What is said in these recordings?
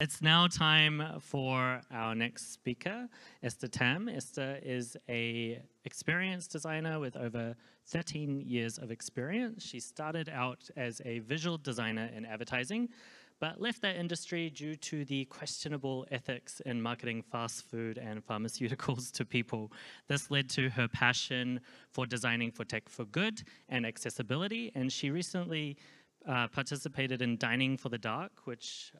It's now time for our next speaker, Esther Tham. Esther is an experienced designer with over 13 years of experience. She started out as a visual designer in advertising, but left that industry due to the questionable ethics in marketing fast food and pharmaceuticals to people. This led to her passion for designing for tech for good and accessibility, and she recently participated in Dining for the Dark, which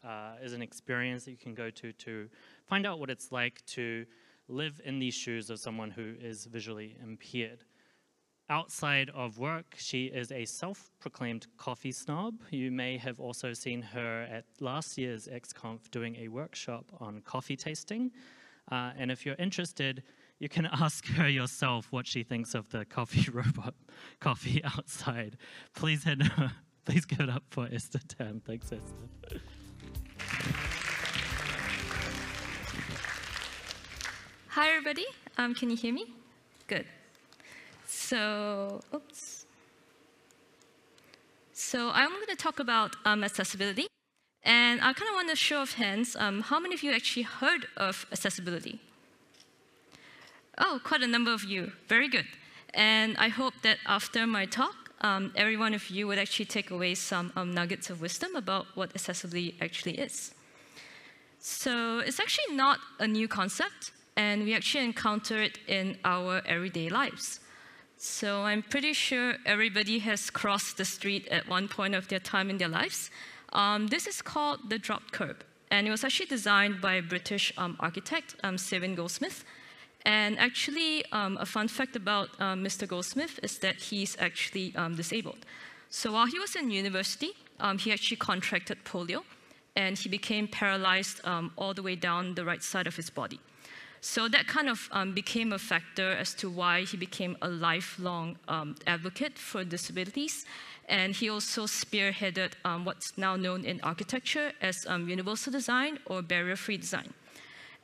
is an experience that you can go to find out what it's like to live in the shoes of someone who is visually impaired. Outside of work, she is a self-proclaimed coffee snob. You may have also seen her at last year's XConf doing a workshop on coffee tasting. And if you're interested, you can ask her yourself what she thinks of the coffee robot coffee outside. Please give it up for Esther Tham. Thanks, Esther. Hi, everybody. Can you hear me? Good. So I'm going to talk about accessibility. And I kind of want to show of hands, how many of you actually heard of accessibility? Oh, quite a number of you. Very good. And I hope that after my talk, every one of you would actually take away some nuggets of wisdom about what accessibility actually is. So it's actually not a new concept, and we actually encounter it in our everyday lives. So I'm pretty sure everybody has crossed the street at one point of their time in their lives. This is called the dropped curb, and it was actually designed by a British architect, Sir Goldsmith. And actually, a fun fact about Mr. Goldsmith is that he's actually disabled. So while he was in university, he actually contracted polio, and he became paralyzed all the way down the right side of his body. So that kind of became a factor as to why he became a lifelong advocate for disabilities. And he also spearheaded what's now known in architecture as universal design or barrier-free design.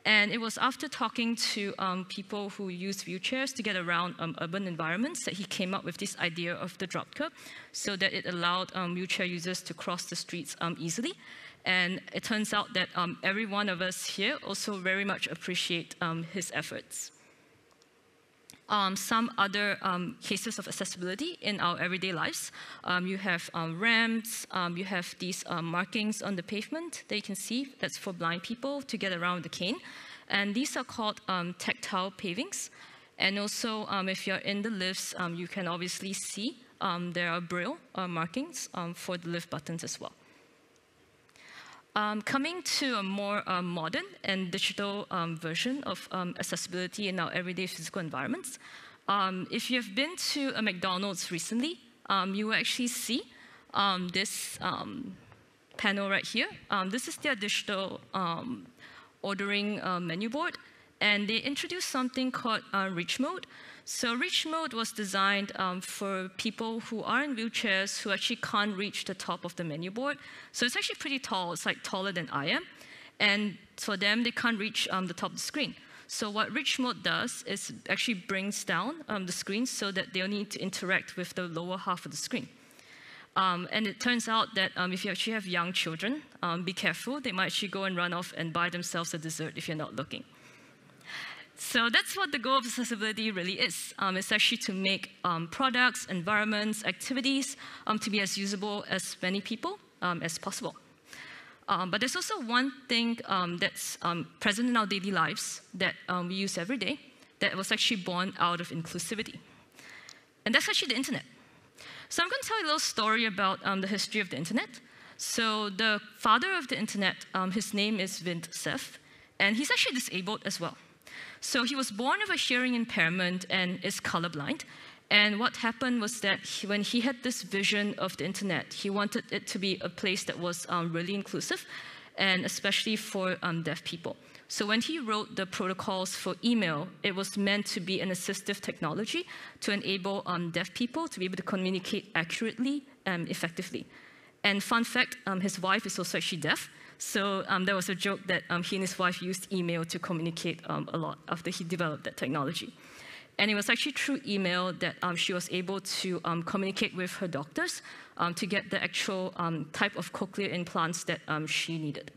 And it was after talking to people who use wheelchairs to get around urban environments that he came up with this idea of the drop curb, so that it allowed wheelchair users to cross the streets easily. And it turns out that every one of us here also very much appreciate his efforts. Some other cases of accessibility in our everyday lives. You have ramps, you have these markings on the pavement that you can see. That's for blind people to get around the cane. And these are called tactile pavings. And also, if you're in the lifts, you can obviously see there are braille markings for the lift buttons as well. Coming to a more modern and digital version of accessibility in our everyday physical environments, if you have been to a McDonald's recently, you will actually see this panel right here. This is their digital ordering menu board, and they introduced something called Reach Mode. So Reach Mode was designed for people who are in wheelchairs who actually can't reach the top of the menu board. So it's actually pretty tall. It's like taller than I am. And for them, they can't reach the top of the screen. So what Reach Mode does is actually brings down the screen so that they'll need to interact with the lower half of the screen. And it turns out that if you actually have young children, be careful. They might actually go and run off and buy themselves a dessert if you're not looking. So that's what the goal of accessibility really is. It's actually to make products, environments, activities to be as usable as many people as possible. But there's also one thing that's present in our daily lives that we use every day that was actually born out of inclusivity. And that's actually the internet. So I'm going to tell you a little story about the history of the internet. So the father of the internet, his name is Vint Cerf, and he's actually disabled as well. So he was born with a hearing impairment and is colorblind. And what happened was that when he had this vision of the internet, he wanted it to be a place that was really inclusive, and especially for deaf people. So when he wrote the protocols for email, it was meant to be an assistive technology to enable deaf people to be able to communicate accurately and effectively. And fun fact, his wife is also actually deaf. So there was a joke that he and his wife used email to communicate a lot after he developed that technology. And it was actually through email that she was able to communicate with her doctors to get the actual type of cochlear implants that she needed.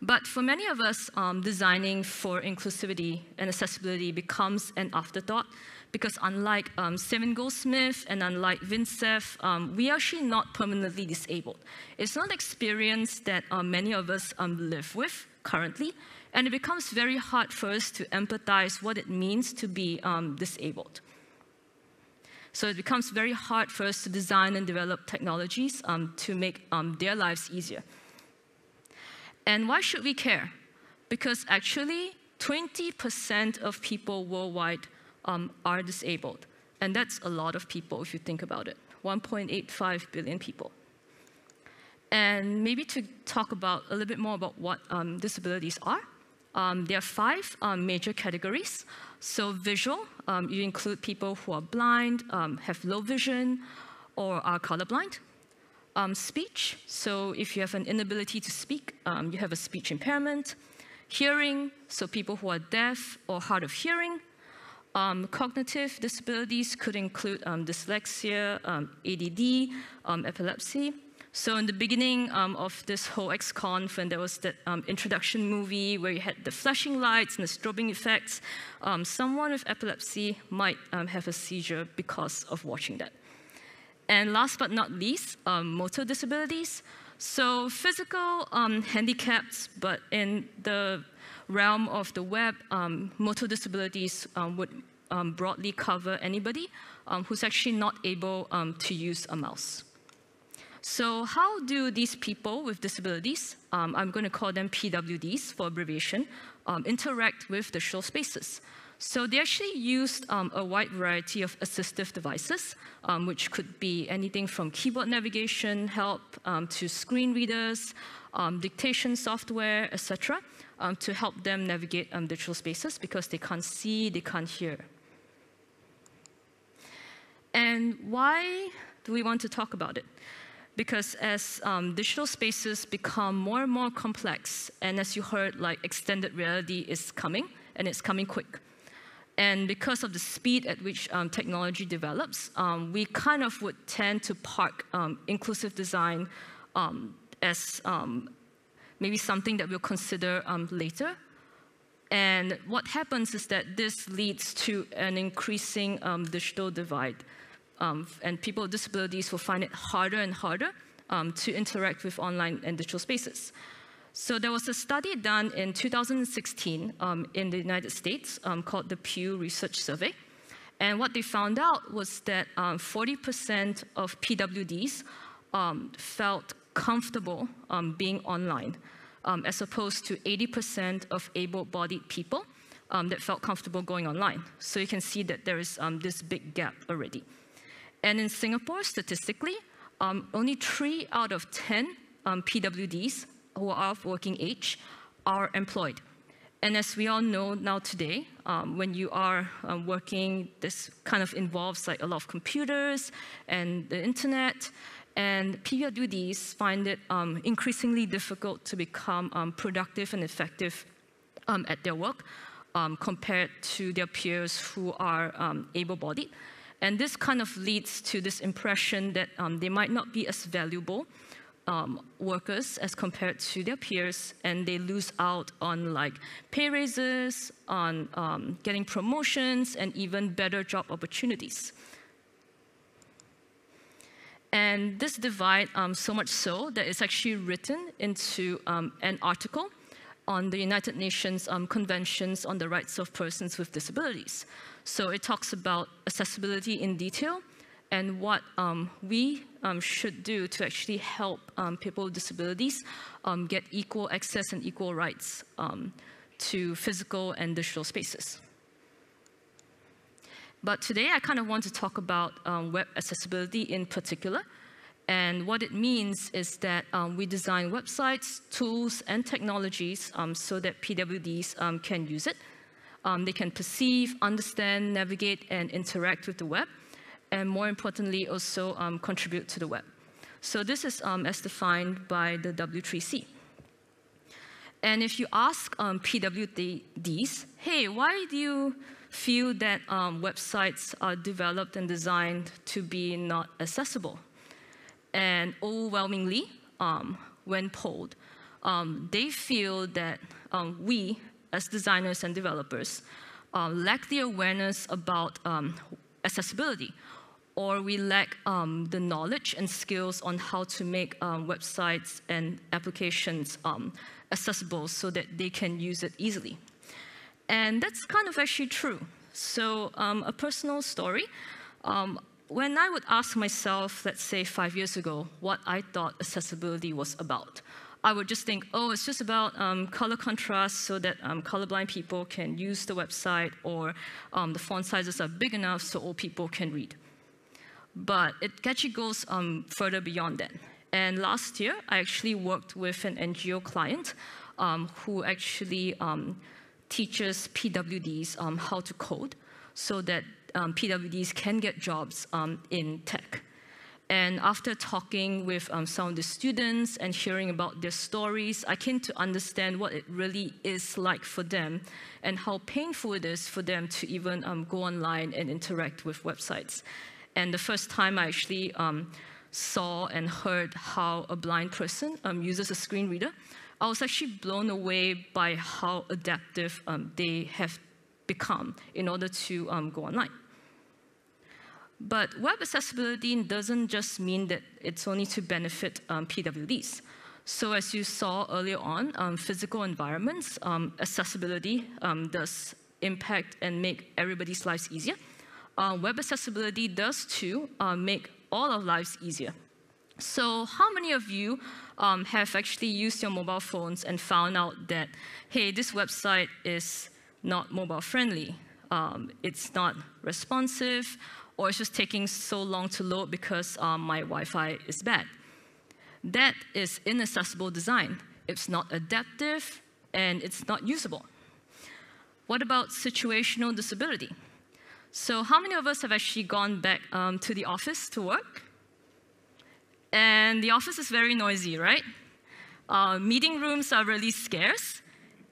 But for many of us, designing for inclusivity and accessibility becomes an afterthought, because unlike Simon Goldsmith and unlike Vincef, we are actually not permanently disabled. It's not an experience that many of us live with currently, and it becomes very hard for us to empathize what it means to be disabled. So it becomes very hard for us to design and develop technologies to make their lives easier. And why should we care? Because actually, 20% of people worldwide are disabled. And that's a lot of people if you think about it, 1.85 billion people. And maybe to talk about a little bit more about what disabilities are, there are 5 major categories. So visual, you include people who are blind, have low vision, or are colorblind. Speech, so if you have an inability to speak, you have a speech impairment. Hearing, so people who are deaf or hard of hearing. Cognitive disabilities could include dyslexia, ADD, epilepsy. So in the beginning of this whole XConf, when there was that introduction movie where you had the flashing lights and the strobing effects, someone with epilepsy might have a seizure because of watching that. And last but not least, motor disabilities. So physical handicaps, but in the realm of the web, motor disabilities would broadly cover anybody who's actually not able to use a mouse. So how do these people with disabilities, I'm going to call them PWDs for abbreviation, interact with digital spaces? So they actually used a wide variety of assistive devices, which could be anything from keyboard navigation help to screen readers, dictation software, etc., to help them navigate digital spaces because they can't see, they can't hear. And why do we want to talk about it? Because as digital spaces become more and more complex, and as you heard, like extended reality is coming, and it's coming quick. And because of the speed at which technology develops, we kind of would tend to park inclusive design as maybe something that we'll consider later. And what happens is that this leads to an increasing digital divide. And people with disabilities will find it harder and harder to interact with online and digital spaces. So there was a study done in 2016 in the United States called the P.O.U.R Research Survey. And what they found out was that 40% of PWDs felt comfortable being online, as opposed to 80% of able-bodied people that felt comfortable going online. So you can see that there is this big gap already. And in Singapore, statistically, only 3 out of 10 PWDs who are of working age are employed. And as we all know now today, when you are working, this kind of involves like a lot of computers and the internet, and PWDs find it increasingly difficult to become productive and effective at their work compared to their peers who are able-bodied. And this kind of leads to this impression that they might not be as valuable workers as compared to their peers, and they lose out on like pay raises, on getting promotions, and even better job opportunities. And this divide, so much so that it's actually written into an article on the United Nations Conventions on the Rights of Persons with Disabilities. So it talks about accessibility in detail and what we should do to actually help people with disabilities get equal access and equal rights to physical and digital spaces. But today I kind of want to talk about web accessibility in particular. And what it means is that we design websites, tools, and technologies so that PWDs can use it. They can perceive, understand, navigate, and interact with the web, and more importantly, also contribute to the web. So this is as defined by the W3C. And if you ask PWDs, hey, why do you feel that websites are developed and designed to be not accessible? And overwhelmingly, when polled, they feel that we, as designers and developers, lack the awareness about accessibility, or we lack the knowledge and skills on how to make websites and applications accessible so that they can use it easily. And that's kind of actually true. So a personal story, when I would ask myself, let's say 5 years ago, what I thought accessibility was about, I would just think, oh, it's just about color contrast so that colorblind people can use the website, or the font sizes are big enough so old people can read. But it actually goes further beyond that. And last year, I actually worked with an NGO client who actually teaches PWDs how to code so that PWDs can get jobs in tech. And after talking with some of the students and hearing about their stories, I came to understand what it really is like for them and how painful it is for them to even go online and interact with websites. And the first time I actually saw and heard how a blind person uses a screen reader, I was actually blown away by how adaptive they have become in order to go online. But web accessibility doesn't just mean that it's only to benefit PWDs. So as you saw earlier on, physical environments, accessibility does impact and make everybody's lives easier. Web accessibility does too make all our lives easier. So how many of you have actually used your mobile phones and found out that, hey, this website is not mobile friendly, it's not responsive, or it's just taking so long to load because my Wi-Fi is bad? That is inaccessible design. It's not adaptive, and it's not usable. What about situational disability? So how many of us have actually gone back to the office to work? And the office is very noisy, right? Meeting rooms are really scarce,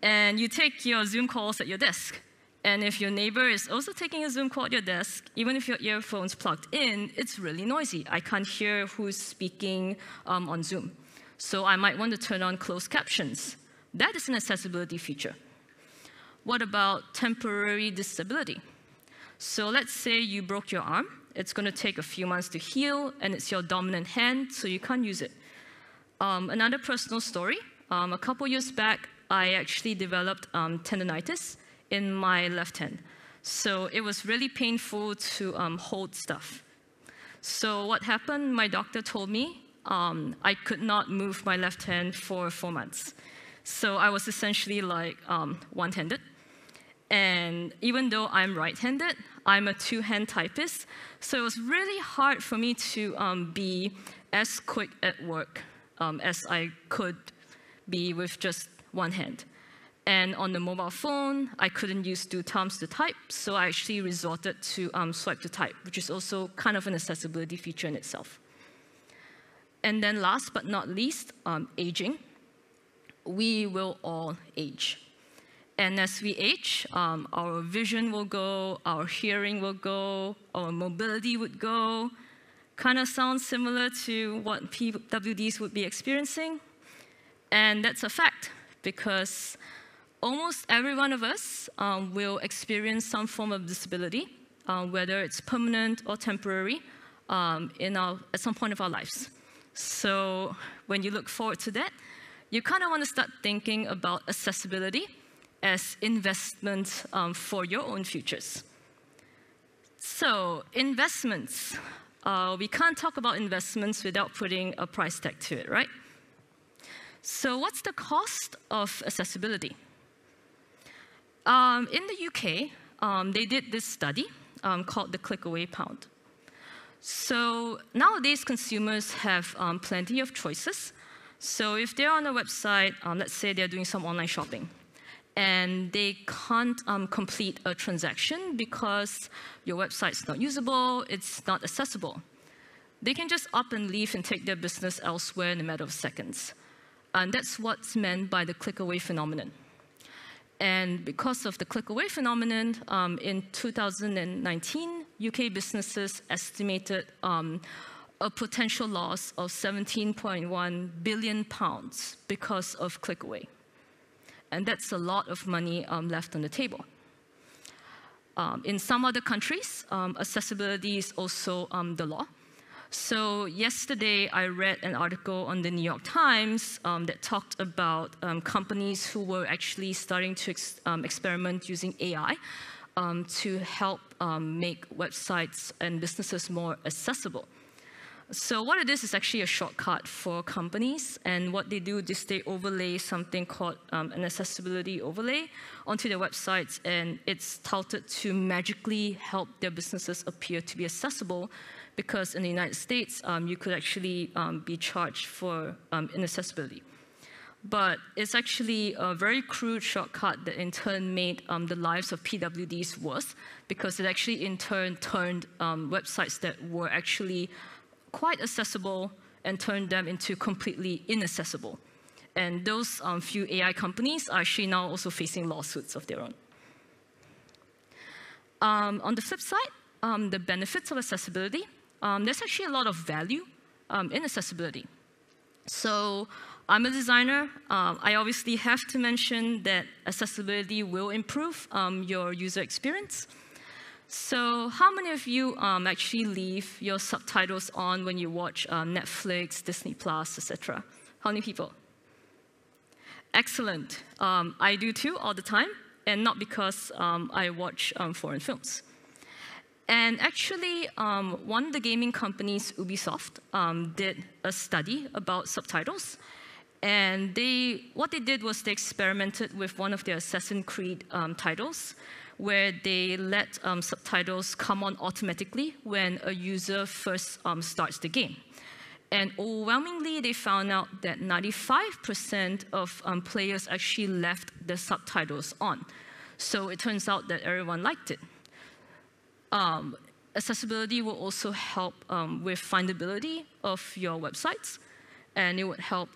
and you take your Zoom calls at your desk. And if your neighbor is also taking a Zoom call at your desk, even if your earphone's plugged in, it's really noisy. I can't hear who's speaking on Zoom. So I might want to turn on closed captions. That is an accessibility feature. What about temporary disability? So let's say you broke your arm. It's going to take a few months to heal, and it's your dominant hand, so you can't use it. Another personal story, a couple years back, I actually developed tendinitis in my left hand. So it was really painful to hold stuff. So what happened, my doctor told me I could not move my left hand for 4 months. So I was essentially like one-handed. And even though I'm right-handed, I'm a two-hand typist. So it was really hard for me to be as quick at work as I could be with just one hand. And on the mobile phone, I couldn't use two thumbs to type, so I actually resorted to swipe to type, which is also kind of an accessibility feature in itself. And then last but not least, aging. We will all age. And as we age, our vision will go, our hearing will go, our mobility would go. Kind of sounds similar to what PWDs would be experiencing. And that's a fact, because almost every one of us will experience some form of disability, whether it's permanent or temporary, at some point of our lives. So when you look forward to that, you kind of want to start thinking about accessibility as investment for your own futures. So investments. We can't talk about investments without putting a price tag to it, right? So what's the cost of accessibility? In the UK, they did this study called the click-away pound. So nowadays, consumers have plenty of choices. So if they're on a website, let's say they're doing some online shopping, and they can't complete a transaction because your website's not usable, it's not accessible, they can just up and leave and take their business elsewhere in a matter of seconds. And that's what's meant by the click-away phenomenon. And because of the click-away phenomenon, in 2019, UK businesses estimated a potential loss of 17.1 billion pounds because of click away. And that's a lot of money left on the table. In some other countries, accessibility is also the law. So yesterday, I read an article on the New York Times that talked about companies who were actually starting to experiment using AI to help make websites and businesses more accessible. So what it is actually a shortcut for companies, and what they do is they overlay something called an accessibility overlay onto their websites, and it's touted to magically help their businesses appear to be accessible, because in the United States, you could actually be charged for inaccessibility. But it's actually a very crude shortcut that in turn made the lives of PWDs worse, because it actually in turn turned websites that were actually quite accessible and turned them into completely inaccessible. And those few AI companies are actually now also facing lawsuits of their own. On the flip side, the benefits of accessibility, there's actually a lot of value in accessibility. So I'm a designer. I obviously have to mention that accessibility will improve your user experience. So how many of you actually leave your subtitles on when you watch Netflix, Disney+, etc.? How many people? Excellent. I do too, all the time, and not because I watch foreign films. And actually, one of the gaming companies, Ubisoft, did a study about subtitles. And what they did was they experimented with one of their Assassin's Creed titles, where they let subtitles come on automatically when a user first starts the game. And overwhelmingly, they found out that 95% of players actually left the subtitles on. So it turns out that everyone liked it. Accessibility will also help with findability of your websites, and it would help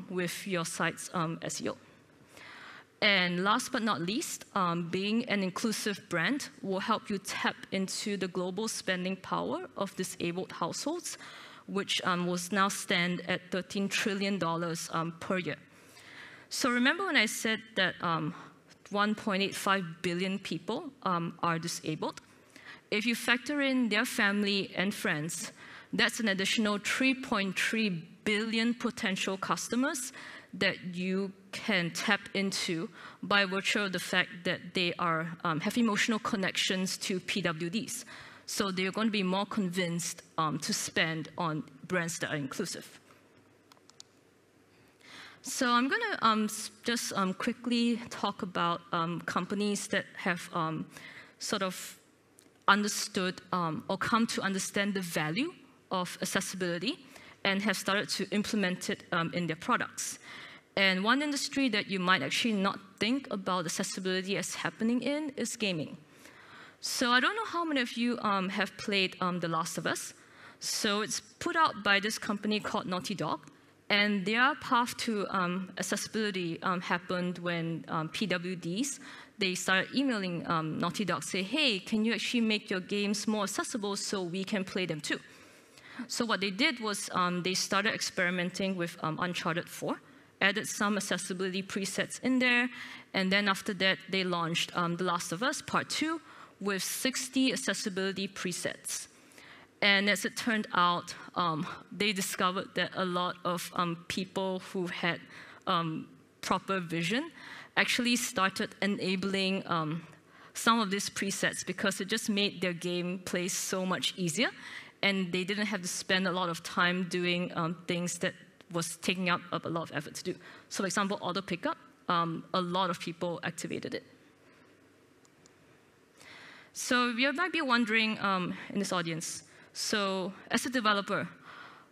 with your site's SEO. And last but not least, being an inclusive brand will help you tap into the global spending power of disabled households, which will now stand at $13 trillion per year. So remember when I said that 1.85 billion people are disabled? If you factor in their family and friends, that's an additional 3.3 billion potential customers that you can tap into by virtue of the fact that they have emotional connections to PWDs. So they're going to be more convinced to spend on brands that are inclusive. So I'm going to just quickly talk about companies that have sort of understood or come to understand the value of accessibility and have started to implement it in their products. And one industry that you might actually not think about accessibility as happening in is gaming. So I don't know how many of you have played The Last of Us. So it's put out by this company called Naughty Dog. And their path to accessibility happened when PWDs, they started emailing Naughty Dog, say, hey, can you actually make your games more accessible so we can play them too? So what they did was they started experimenting with Uncharted 4, added some accessibility presets in there, and then after that, they launched The Last of Us Part 2 with 60 accessibility presets. And as it turned out, they discovered that a lot of people who had proper vision actually started enabling some of these presets because it just made their gameplay so much easier, and they didn't have to spend a lot of time doing things that was taking up a lot of effort to do. So for example, auto pickup, a lot of people activated it. So you might be wondering in this audience, so as a developer,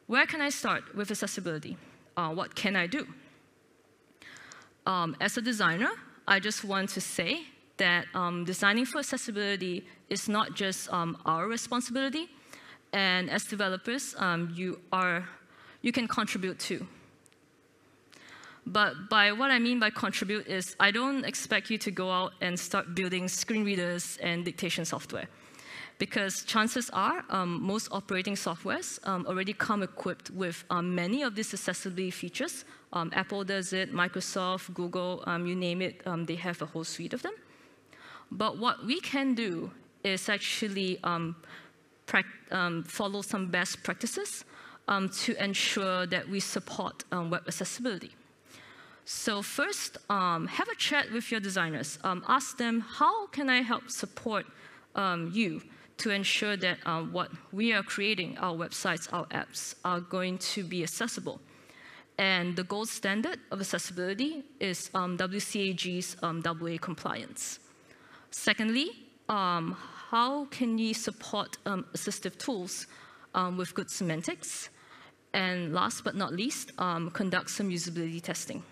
where can I start with accessibility? What can I do? As a designer, I just want to say that designing for accessibility is not just our responsibility, and as developers, you can contribute too. But by what I mean by contribute is I don't expect you to go out and start building screen readers and dictation software. because chances are most operating softwares already come equipped with many of these accessibility features. Apple does it, Microsoft, Google, you name it, they have a whole suite of them. But what we can do is actually follow some best practices to ensure that we support web accessibility. So first, have a chat with your designers. Ask them, how can I help support you to ensure that what we are creating, our websites, our apps, are going to be accessible. And the gold standard of accessibility is WCAG's AA compliance. Secondly, how can we support assistive tools with good semantics? And last but not least, conduct some usability testing.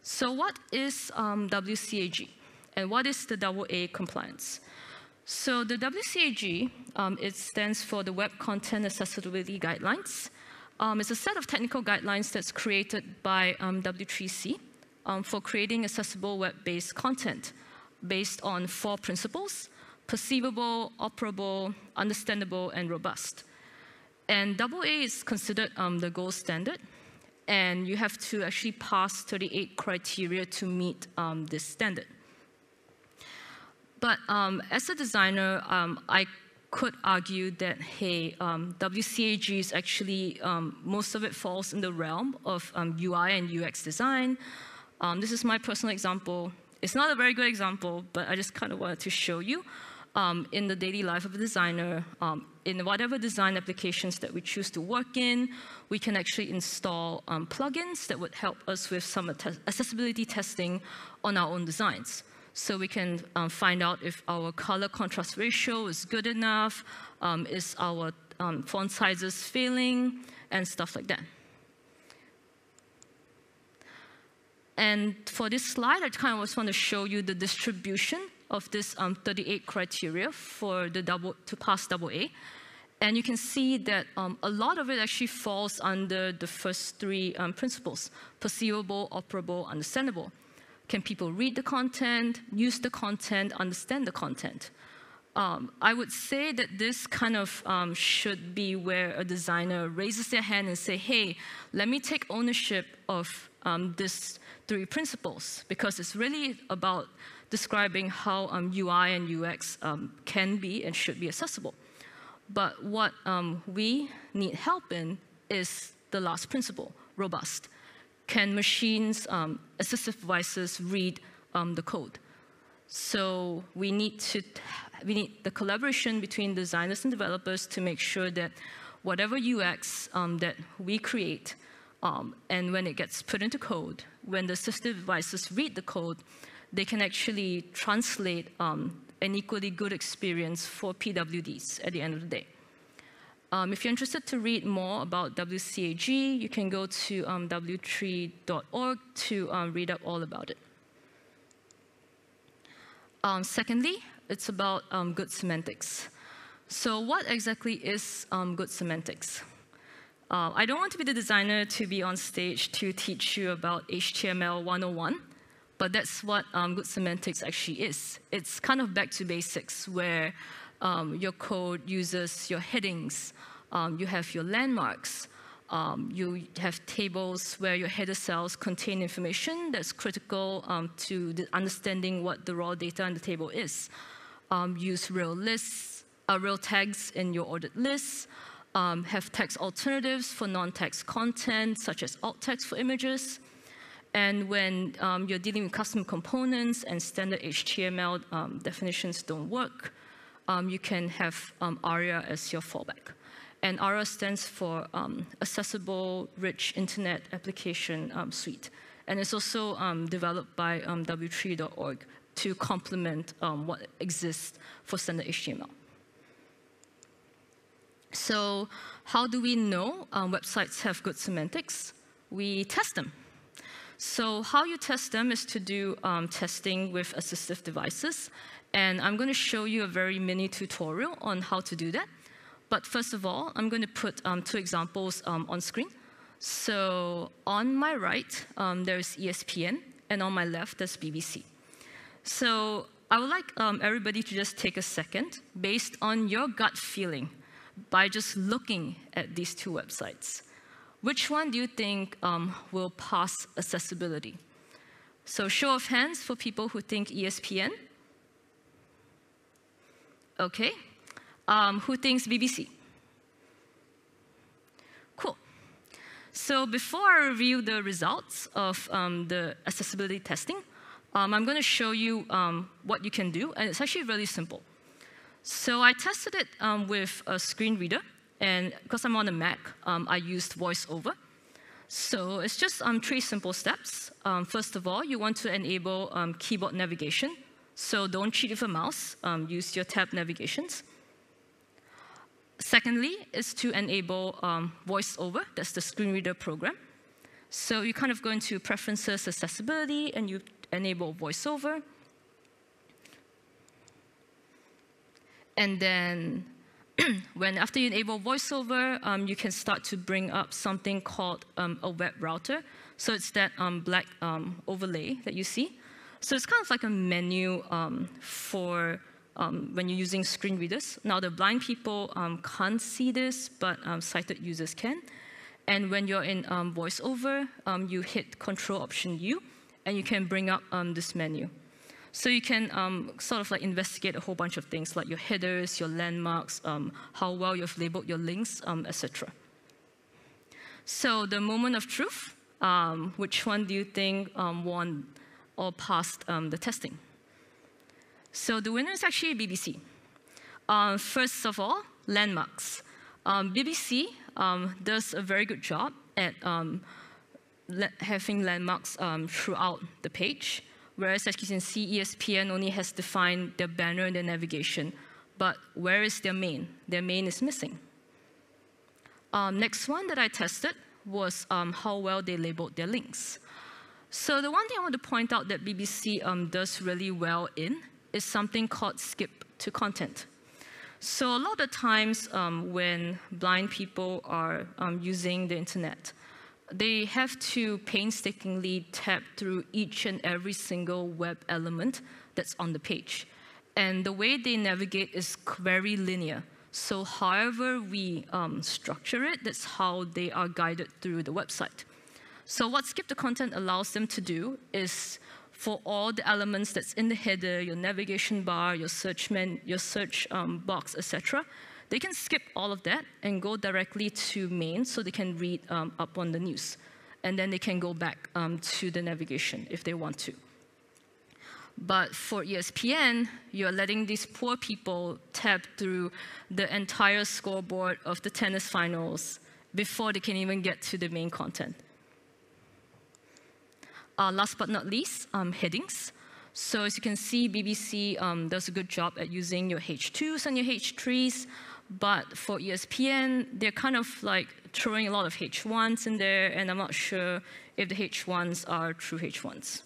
So what is WCAG? And what is the AA compliance? So the WCAG, it stands for the Web Content Accessibility Guidelines. It's a set of technical guidelines that's created by W3C for creating accessible web-based content based on 4 principles: perceivable, operable, understandable, and robust. And AA is considered the gold standard, and you have to actually pass 38 criteria to meet this standard. But as a designer, I could argue that, hey, WCAG is actually, most of it falls in the realm of UI and UX design. This is my personal example. It's not a very good example, but I just kind of wanted to show you in the daily life of a designer, in whatever design applications that we choose to work in, we can actually install plugins that would help us with some accessibility testing on our own designs. So we can find out if our color contrast ratio is good enough, is our font sizes failing, and stuff like that. And for this slide, I kind of just want to show you the distribution of this 38 criteria for the to pass AA. And you can see that a lot of it actually falls under the first 3 principles: perceivable, operable, understandable. Can people read the content, use the content, understand the content? I would say that this kind of should be where a designer raises their hand and say, hey, let me take ownership of these 3 principles, because it's really about describing how UI and UX can be and should be accessible. But what we need help in is the last principle, robust. Can machines, assistive devices read the code? So we need the collaboration between designers and developers to make sure that whatever UX that we create, and when it gets put into code, when the assistive devices read the code, they can actually translate an equally good experience for PWDs at the end of the day. If you're interested to read more about WCAG, you can go to w3.org to read up all about it. Secondly, it's about good semantics. So what exactly is good semantics? I don't want to be the designer to be on stage to teach you about HTML 101, but that's what good semantics actually is. It's kind of back to basics, where your code uses your headings, you have your landmarks, you have tables where your header cells contain information that's critical to the understanding what the raw data in the table is. Use real lists, real tags in your ordered lists, have text alternatives for non-text content, such as alt text for images. And when you're dealing with custom components and standard HTML definitions don't work, you can have ARIA as your fallback. And ARIA stands for Accessible Rich Internet Application Suite. And it's also developed by w3.org to complement what exists for standard HTML. So how do we know websites have good semantics? We test them. So how you test them is to do testing with assistive devices. And I'm going to show you a very mini tutorial on how to do that. But first of all, I'm going to put 2 examples on screen. So on my right, there's ESPN, and on my left, there's BBC. So I would like everybody to just take a second, based on your gut feeling, by just looking at these two websites. Which one do you think will pass accessibility? So show of hands for people who think ESPN. Okay. Who thinks BBC? Cool. So before I review the results of the accessibility testing, I'm going to show you what you can do, and it's actually really simple. So I tested it with a screen reader, and because I'm on a Mac, I used VoiceOver. So it's just 3 simple steps. First of all, you want to enable keyboard navigation. So don't cheat with a mouse. Use your tab navigations. Secondly, is to enable VoiceOver. That's the screen reader program. So you kind of go into Preferences, Accessibility, and you enable VoiceOver. And then after you enable VoiceOver, you can start to bring up something called a web router. So it's that black overlay that you see. So it's kind of like a menu for when you're using screen readers. Now, the blind people can't see this, but sighted users can. And when you're in VoiceOver, you hit Control-Option-U, and you can bring up this menu. So you can sort of like investigate a whole bunch of things, like your headers, your landmarks, how well you've labeled your links, etc. So the moment of truth, which one do you think won or passed the testing? So the winner is actually BBC. First of all, landmarks. BBC does a very good job at having landmarks throughout the page, whereas as you can see, ESPN only has defined their banner and their navigation. But where is their main? Their main is missing. Next one that I tested was how well they labeled their links. So the one thing I want to point out that BBC does really well in is something called skip to content. So a lot of times when blind people are using the internet, they have to painstakingly tap through each and every single web element that's on the page. And the way they navigate is very linear. So however we structure it, that's how they are guided through the website. So what skip to content allows them to do is for all the elements that's in the header, your navigation bar, your search box, etc., they can skip all of that and go directly to main so they can read up on the news. And then they can go back to the navigation if they want to. But for ESPN, you're letting these poor people tap through the entire scoreboard of the tennis finals before they can even get to the main content. Last but not least, headings. So as you can see, BBC does a good job at using your H2s and your H3s. But for ESPN, they're kind of like throwing a lot of H1s in there, and I'm not sure if the H1s are true H1s.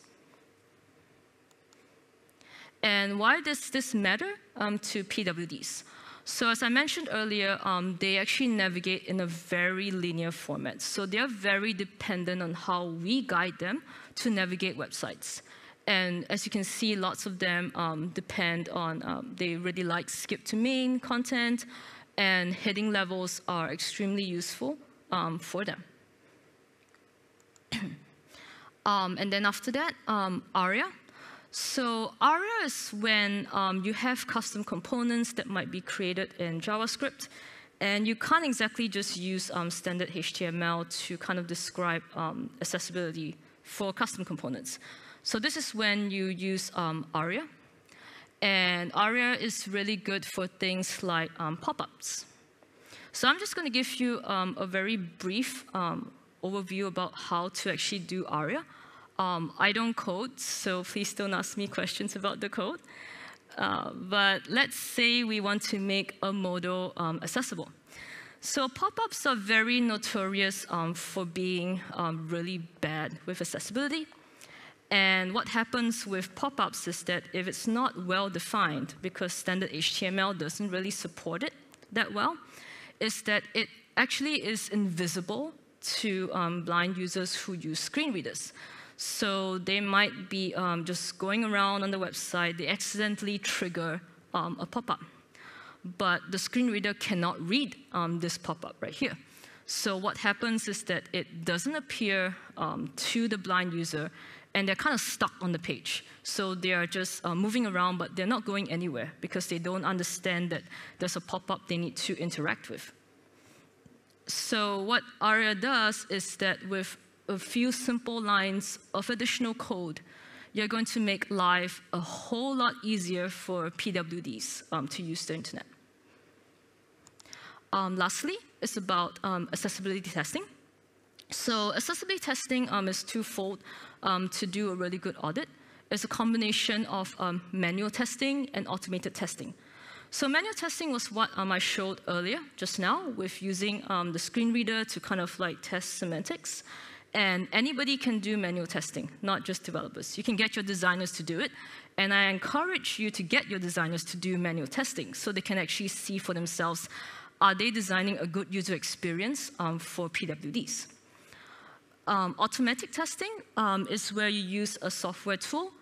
And why does this matter to PWDs? So as I mentioned earlier, they actually navigate in a very linear format. So they're very dependent on how we guide them to navigate websites. And as you can see, lots of them depend on, they really like skip to main content, and heading levels are extremely useful for them. And then after that, ARIA. So ARIA is when you have custom components that might be created in JavaScript, and you can't exactly just use standard HTML to kind of describe accessibility for custom components. So this is when you use ARIA. And ARIA is really good for things like pop-ups. So I'm just going to give you a very brief overview about how to actually do ARIA. I don't code, so please don't ask me questions about the code. But let's say we want to make a modal accessible. So pop-ups are very notorious for being really bad with accessibility. And what happens with pop-ups is that if it's not well-defined, because standard HTML doesn't really support it that well, is that it actually is invisible to blind users who use screen readers. So they might be just going around on the website, they accidentally trigger a pop-up. But the screen reader cannot read this pop-up right here. So what happens is that it doesn't appear to the blind user, and they're kind of stuck on the page. So they are just moving around, but they're not going anywhere because they don't understand that there's a pop-up they need to interact with. So what ARIA does is that with a few simple lines of additional code, you're going to make life a whole lot easier for PWDs to use the internet. Lastly, it's about accessibility testing. So accessibility testing is twofold to do a really good audit. It's a combination of manual testing and automated testing. So manual testing was what I showed earlier, just now, with using the screen reader to kind of like test semantics. And anybody can do manual testing, not just developers. You can get your designers to do it. And I encourage you to get your designers to do manual testing so they can actually see for themselves, are they designing a good user experience for PWDs? Automatic testing is where you use a software tool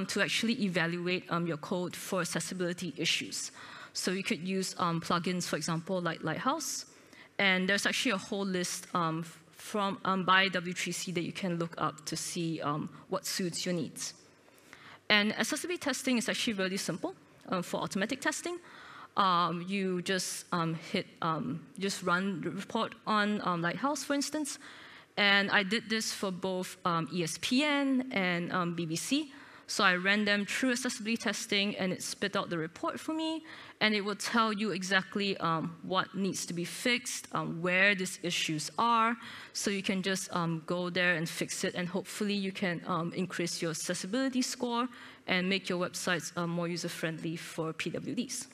to actually evaluate your code for accessibility issues. So you could use plugins, for example, like Lighthouse. And there's actually a whole list by W3C that you can look up to see what suits your needs. And accessibility testing is actually really simple for automatic testing. You just run the report on Lighthouse, for instance. And I did this for both ESPN and BBC. So I ran them through accessibility testing, and it spit out the report for me. And it will tell you exactly what needs to be fixed, where these issues are. So you can just go there and fix it. And hopefully, you can increase your accessibility score and make your websites more user-friendly for PWDs.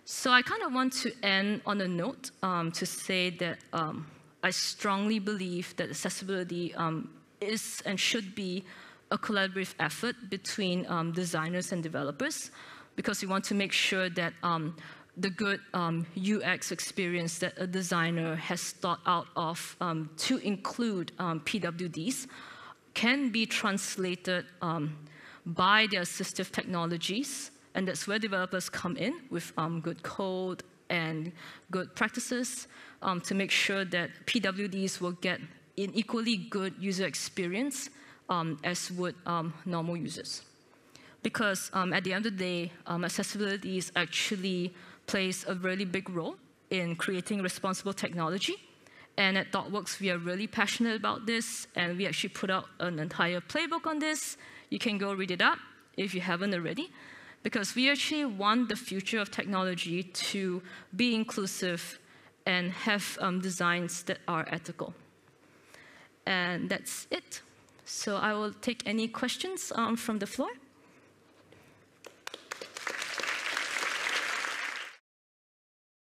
So I kind of want to end on a note to say that I strongly believe that accessibility is and should be a collaborative effort between designers and developers, because we want to make sure that the good UX experience that a designer has thought out of to include PWDs can be translated by their assistive technologies, and that's where developers come in with good code and good practices to make sure that PWDs will get an equally good user experience as would normal users. Because at the end of the day, accessibility actually plays a really big role in creating responsible technology. And at Thoughtworks, we are really passionate about this, and we actually put out an entire playbook on this. You can go read it up if you haven't already, because we actually want the future of technology to be inclusive and have designs that are ethical. And that's it. So I will take any questions from the floor.